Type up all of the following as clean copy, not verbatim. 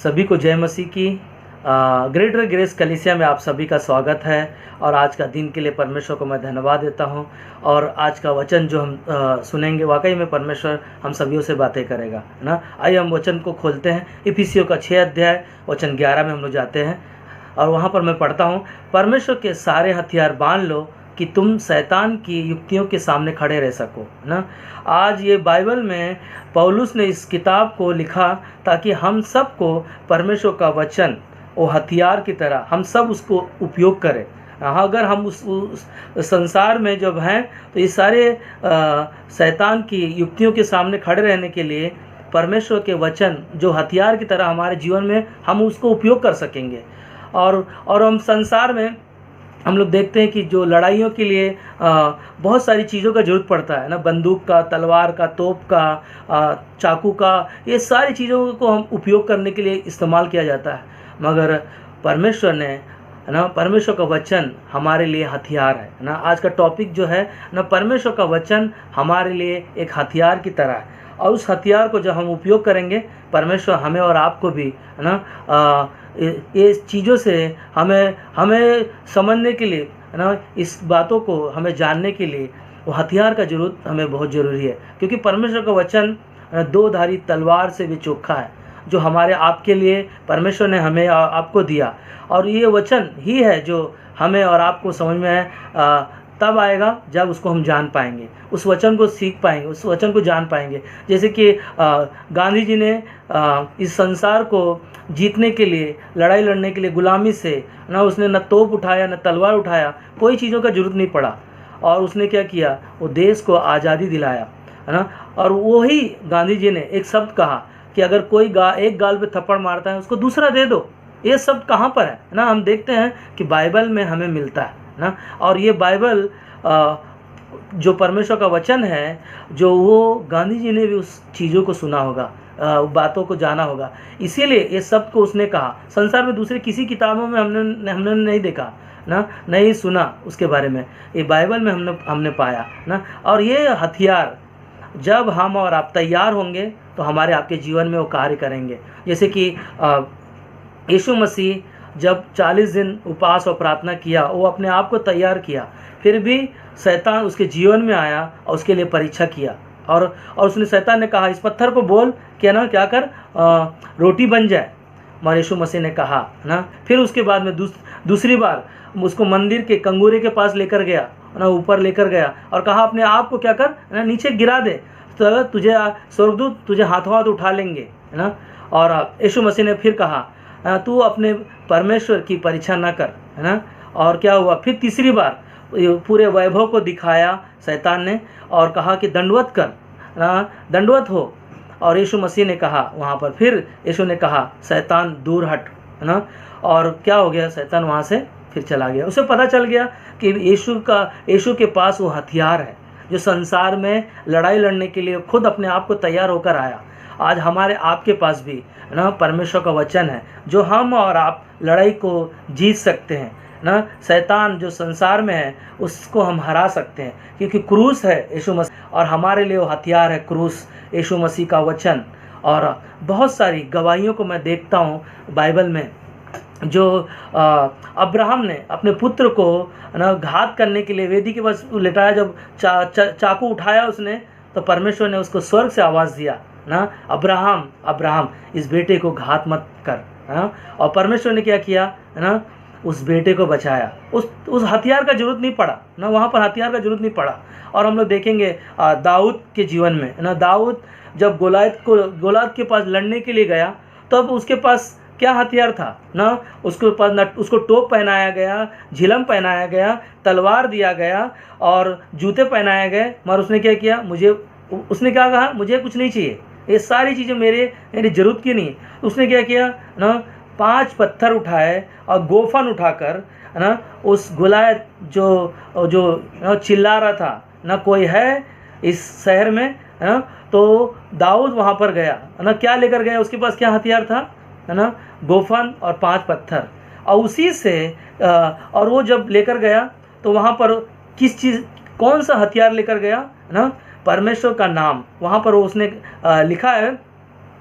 सभी को जय मसीह की। ग्रेटर ग्रेस कलीसिया में आप सभी का स्वागत है और आज का दिन के लिए परमेश्वर को मैं धन्यवाद देता हूं। और आज का वचन जो हम सुनेंगे, वाकई में परमेश्वर हम सभी से बातें करेगा, है ना। आइए हम वचन को खोलते हैं। इफिसियों का 6 अध्याय वचन 11 में हम लोग जाते हैं और वहाँ पर मैं पढ़ता हूँ, परमेश्वर के सारे हथियार बांध लो कि तुम शैतान की युक्तियों के सामने खड़े रह सको, ना। आज ये बाइबल में पौलुस ने इस किताब को लिखा ताकि हम सबको परमेश्वर का वचन वो हथियार की तरह हम सब उसको उपयोग करें। अगर हम उस संसार में जब हैं तो ये सारे शैतान की युक्तियों के सामने खड़े रहने के लिए परमेश्वर के वचन जो हथियार की तरह हमारे जीवन में हम उसको उपयोग कर सकेंगे। और हम संसार में हम लोग देखते हैं कि जो लड़ाइयों के लिए बहुत सारी चीज़ों का ज़रूरत पड़ता है ना, बंदूक का, तलवार का, तोप का, चाकू का, ये सारी चीज़ों को हम उपयोग करने के लिए इस्तेमाल किया जाता है। मगर परमेश्वर ने, है ना, परमेश्वर का वचन हमारे लिए हथियार है ना। आज का टॉपिक जो है ना, परमेश्वर का वचन हमारे लिए एक हथियार की तरह है और उस हथियार को जब हम उपयोग करेंगे, परमेश्वर हमें और आपको भी, है ना, ये चीज़ों से हमें समझने के लिए, है ना, इस बातों को हमें जानने के लिए वो हथियार का जरूरत हमें बहुत ज़रूरी है। क्योंकि परमेश्वर का वचन दो धारी तलवार से भी चोखा है, जो हमारे आपके लिए परमेश्वर ने हमें आपको दिया। और ये वचन ही है जो हमें और आपको समझ में तब आएगा जब उसको हम जान पाएंगे, उस वचन को सीख पाएंगे, उस वचन को जान पाएंगे। जैसे कि गांधी जी ने इस संसार को जीतने के लिए, लड़ाई लड़ने के लिए, गुलामी से ना, उसने न तोप उठाया न तलवार उठाया, कोई चीज़ों का जरूरत नहीं पड़ा। और उसने क्या किया, वो देश को आज़ादी दिलाया, है ना। और वही गांधी जी ने एक शब्द कहा कि अगर कोई एक गाल पे थप्पड़ मारता है उसको दूसरा दे दो। ये शब्द कहाँ पर है ना, हम देखते हैं कि बाइबल में हमें मिलता है ना। और ये बाइबल जो परमेश्वर का वचन है, जो वो गांधी जी ने भी उस चीज़ों को सुना होगा, बातों को जाना होगा, इसीलिए ये शब्द को उसने कहा। संसार में दूसरे किसी किताबों में हमने नहीं देखा ना, नहीं सुना उसके बारे में, ये बाइबल में हमने पाया ना। और ये हथियार जब हम और आप तैयार होंगे तो हमारे आपके जीवन में वो कार्य करेंगे। जैसे कि यीशु मसीह जब 40 दिन उपवास और प्रार्थना किया, वो अपने आप को तैयार किया, फिर भी शैतान उसके जीवन में आया और उसके लिए परीक्षा किया। और उसने, शैतान ने कहा, इस पत्थर को बोल क्या ना, क्या कर, रोटी बन जाए। मगर यीशु मसीह ने कहा ना, फिर उसके बाद में दूसरी बार उसको मंदिर के कंगूरे के पास लेकर गया ना, ऊपर लेकर गया और कहा, अपने आप को क्या कर ना, नीचे गिरा दे, तो तुझे स्वर्गदूत तुझे हाथों हाथ उठा लेंगे, है ना। और यीशु मसीह ने फिर कहा, तू अपने परमेश्वर की परीक्षा ना कर, है ना। और क्या हुआ, फिर तीसरी बार पूरे वैभव को दिखाया शैतान ने और कहा कि दंडवत कर, दंडवत हो। और यीशु मसीह ने कहा वहाँ पर, फिर यीशु ने कहा, शैतान दूर हट, है ना। और क्या हो गया, शैतान वहाँ से फिर चला गया। उसे पता चल गया कि यीशु के पास वो हथियार है जो संसार में लड़ाई लड़ने के लिए खुद अपने आप को तैयार होकर आया। आज हमारे आपके पास भी, है ना, परमेश्वर का वचन है जो हम और आप लड़ाई को जीत सकते हैं ना। शैतान जो संसार में है उसको हम हरा सकते हैं, क्योंकि क्रूस है यीशु मसीह और हमारे लिए वो हथियार है क्रूस, यीशु मसीह का वचन। और बहुत सारी गवाहियों को मैं देखता हूँ बाइबल में, जो अब्राहम ने अपने पुत्र को ना घात करने के लिए वेदी के पास लेटाया, जब चाकू उठाया उसने, तो परमेश्वर ने उसको स्वर्ग से आवाज़ दिया ना, अब्राहम अब्राहम, इस बेटे को घात मत कर, ना। और परमेश्वर ने क्या किया, है ना, उस बेटे को बचाया। उस हथियार का जरूरत नहीं पड़ा ना, वहाँ पर हथियार का जरूरत नहीं पड़ा। और हम लोग देखेंगे दाऊद के जीवन में ना, दाऊद जब गोलायत के पास लड़ने के लिए गया, तब उसके पास क्या हथियार था ना, उसके पास उसको टोप पहनाया गया, झिलम पहनाया गया, तलवार दिया गया और जूते पहनाए गए। मगर उसने क्या किया, उसने क्या कहा, मुझे कुछ नहीं चाहिए, ये सारी चीज़ें मेरी ज़रूरत की नहीं। उसने क्या किया ना, 5 पत्थर उठाए और गोफन उठाकर, है ना, उस गोलायत जो चिल्ला रहा था ना, कोई है इस शहर में, है ना, तो दाऊद वहाँ पर गया, है ना, क्या लेकर गया, उसके पास क्या हथियार था, है ना, गोफन और 5 पत्थर। और उसी से और वो जब लेकर गया तो वहाँ पर कौन सा हथियार लेकर गया, है ना, परमेश्वर का नाम। वहाँ पर उसने लिखा है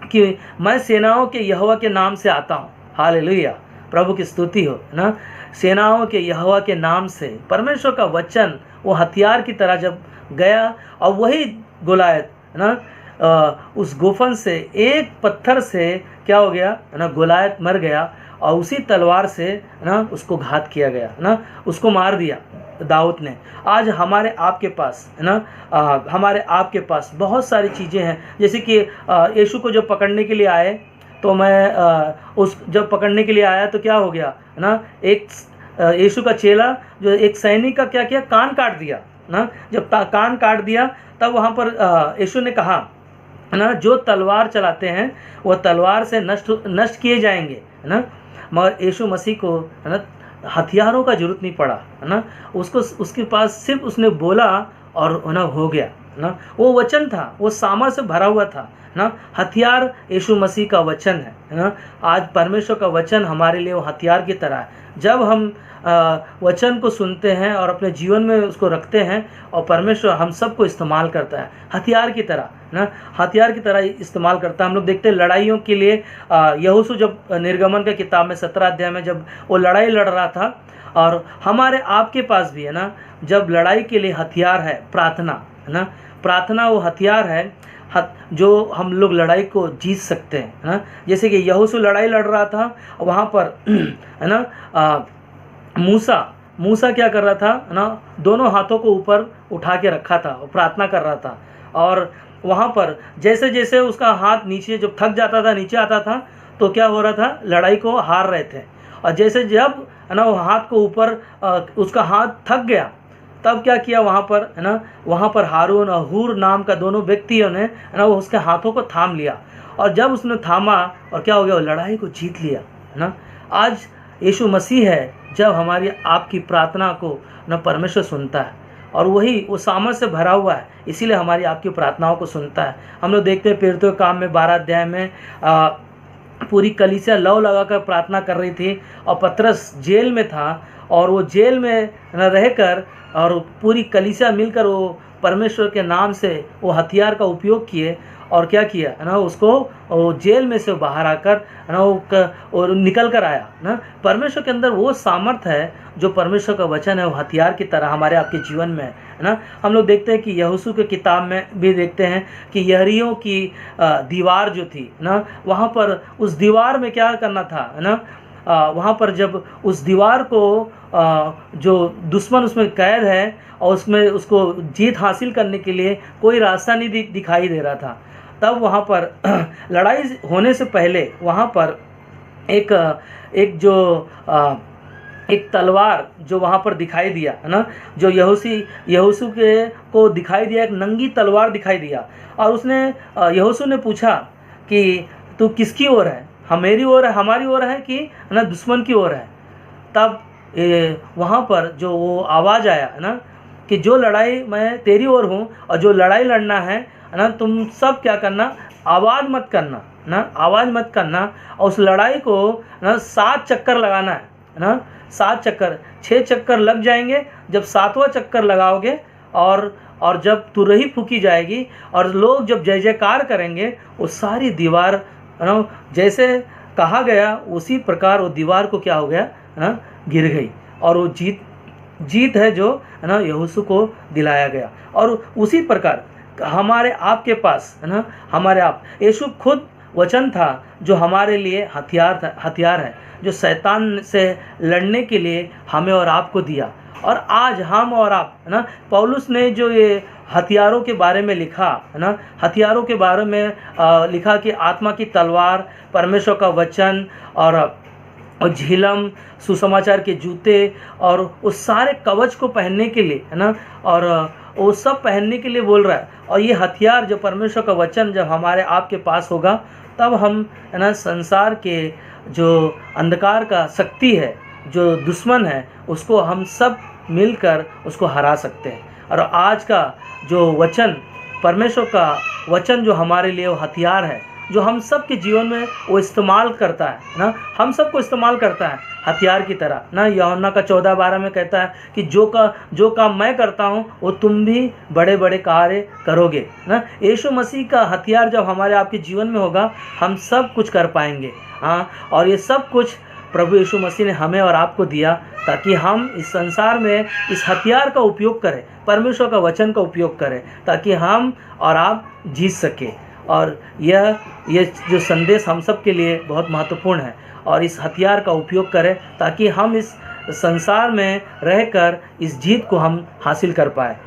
कि मैं सेनाओं के यहोवा के नाम से आता हूँ। हालेलुया, प्रभु की स्तुति हो ना। सेनाओं के यहोवा के नाम से, परमेश्वर का वचन वो हथियार की तरह जब गया, और वही गोलायत ना उस गुफन से एक पत्थर से क्या हो गया ना, गोलायत मर गया, और उसी तलवार से ना उसको घात किया गया ना, उसको मार दिया दाऊद ने। आज हमारे आपके पास है ना, हमारे आपके पास बहुत सारी चीज़ें हैं, जैसे कि यीशु को जब पकड़ने के लिए आए, तो मैं उस जब पकड़ने के लिए आया तो क्या हो गया है ना, एक यीशु का चेला जो एक सैनिक का क्या किया, कान काट दिया ना। जब कान काट दिया तब वहाँ पर यीशु ने कहा है ना, जो तलवार चलाते हैं वो तलवार से नष्ट किए जाएंगे है ना। मगर यीशु मसीह को है ना हथियारों का जरूरत नहीं पड़ा है ना, उसको उसके पास सिर्फ उसने बोला और ना हो गया है ना। वो वचन था, वो सामर्थ से भरा हुआ था ना। हथियार यीशु मसीह का वचन है ना। आज परमेश्वर का वचन हमारे लिए वो हथियार की तरह है। जब हम वचन को सुनते हैं और अपने जीवन में उसको रखते हैं, और परमेश्वर हम सबको इस्तेमाल करता है हथियार की तरह ना, हथियार की तरह इस्तेमाल करता है। हम लोग देखते हैं लड़ाइयों के लिए यहोशू जब निर्गमन के किताब में 17 अध्याय में जब वो लड़ाई लड़ रहा था, और हमारे आपके पास भी है ना, जब लड़ाई के लिए हथियार है प्रार्थना है ना। प्रार्थना वो हथियार है जो हम लोग लड़ाई को जीत सकते हैं ना। जैसे कि यहोशू लड़ाई लड़ रहा था, वहाँ पर है ना मूसा क्या कर रहा था ना, दोनों हाथों को ऊपर उठा के रखा था और प्रार्थना कर रहा था। और वहाँ पर जैसे जैसे उसका हाथ नीचे जब थक जाता था, नीचे आता था, तो क्या हो रहा था, लड़ाई को हार रहे थे। और जैसे जब है ना वो हाथ को ऊपर उसका हाथ थक गया, तब क्या किया वहाँ पर है ना, वहाँ पर हारून और हूर नाम का दोनों व्यक्तियों ने है ना वो उसके हाथों को थाम लिया। और जब उसने थामा, और क्या हो गया, वो लड़ाई को जीत लिया है ना। आज यीशु मसीह है, जब हमारी आपकी प्रार्थना को न परमेश्वर सुनता है, और वही वो सामर्थ से भरा हुआ है, इसीलिए हमारी आपकी प्रार्थनाओं को सुनता है। हम लोग देखते हैं प्रेरितों के काम में 12 अध्याय में पूरी कलीसिया लौ लगाकर प्रार्थना कर रही थी, और पतरस जेल में था, और वो जेल में रहकर और पूरी कलीसिया मिलकर वो परमेश्वर के नाम से वो हथियार का उपयोग किए, और क्या किया है ना, उसको वो जेल में से बाहर आकर है ना वो निकल कर आया ना। परमेश्वर के अंदर वो सामर्थ्य है, जो परमेश्वर का वचन है वो हथियार की तरह हमारे आपके जीवन में है ना। हम लोग देखते हैं कि यहोशू के किताब में भी देखते हैं कि यरीहो की दीवार जो थी ना, वहाँ पर उस दीवार में क्या करना था है ना, वहाँ पर जब उस दीवार को जो दुश्मन उसमें कैद है, और उसमें उसको जीत हासिल करने के लिए कोई रास्ता नहीं दिखाई दे रहा था, तब वहाँ पर लड़ाई होने से पहले वहाँ पर एक तलवार जो वहाँ पर दिखाई दिया है ना, जो यहोशू को दिखाई दिया, एक नंगी तलवार दिखाई दिया। और उसने यहोशू ने पूछा कि तू किसकी ओर है, मेरी ओर है, हमारी ओर है कि ना दुश्मन की ओर है। तब वहाँ पर जो वो आवाज़ आया है ना, कि जो लड़ाई मैं तेरी ओर हूँ, और जो लड़ाई लड़ना है ना, तुम सब क्या करना, आवाज़ मत करना ना, आवाज़ मत करना, और उस लड़ाई को ना 7 चक्कर लगाना है ना, 7 चक्कर, 6 चक्कर लग जाएंगे, जब 7वां चक्कर लगाओगे, और जब तुरही फूकी जाएगी, और लोग जब जय जयकार करेंगे, वो सारी दीवार ना जैसे कहा गया उसी प्रकार वो दीवार को क्या हो गया ना, गिर गई, और वो जीत है जो है ना यहोशू को दिलाया गया। और उसी प्रकार हमारे आपके पास है ना, हमारे आप यीशु खुद वचन था, जो हमारे लिए हथियार है, जो शैतान से लड़ने के लिए हमें और आपको दिया। और आज हम और आप है ना, पौलुस ने जो ये हथियारों के बारे में लिखा है ना, हथियारों के बारे में लिखा कि आत्मा की तलवार, परमेश्वर का वचन, और झिलम, सुसमाचार के जूते, और उस सारे कवच को पहनने के लिए है ना, और वो सब पहनने के लिए बोल रहा है। और ये हथियार जो परमेश्वर का वचन जब हमारे आपके पास होगा, तब हम है ना संसार के जो अंधकार का शक्ति है, जो दुश्मन है, उसको हम सब मिलकर उसको हरा सकते हैं। और आज का जो वचन, परमेश्वर का वचन जो हमारे लिए वो हथियार है जो हम सब के जीवन में वो इस्तेमाल करता है ना, हम सबको इस्तेमाल करता है हथियार की तरह ना। यूहन्ना का 14:12 में कहता है कि जो काम मैं करता हूँ वो तुम भी बड़े बड़े कार्य करोगे ना। यीशु मसीह का हथियार जब हमारे आपके जीवन में होगा, हम सब कुछ कर पाएंगे। हाँ, और ये सब कुछ प्रभु यीशु मसीह ने हमें और आपको दिया ताकि हम इस संसार में इस हथियार का उपयोग करें, परमेश्वर का वचन का उपयोग करें, ताकि हम और आप जीत सके। और यह जो संदेश हम सब के लिए बहुत महत्वपूर्ण है, और इस हथियार का उपयोग करें ताकि हम इस संसार में रहकर इस जीत को हम हासिल कर पाए।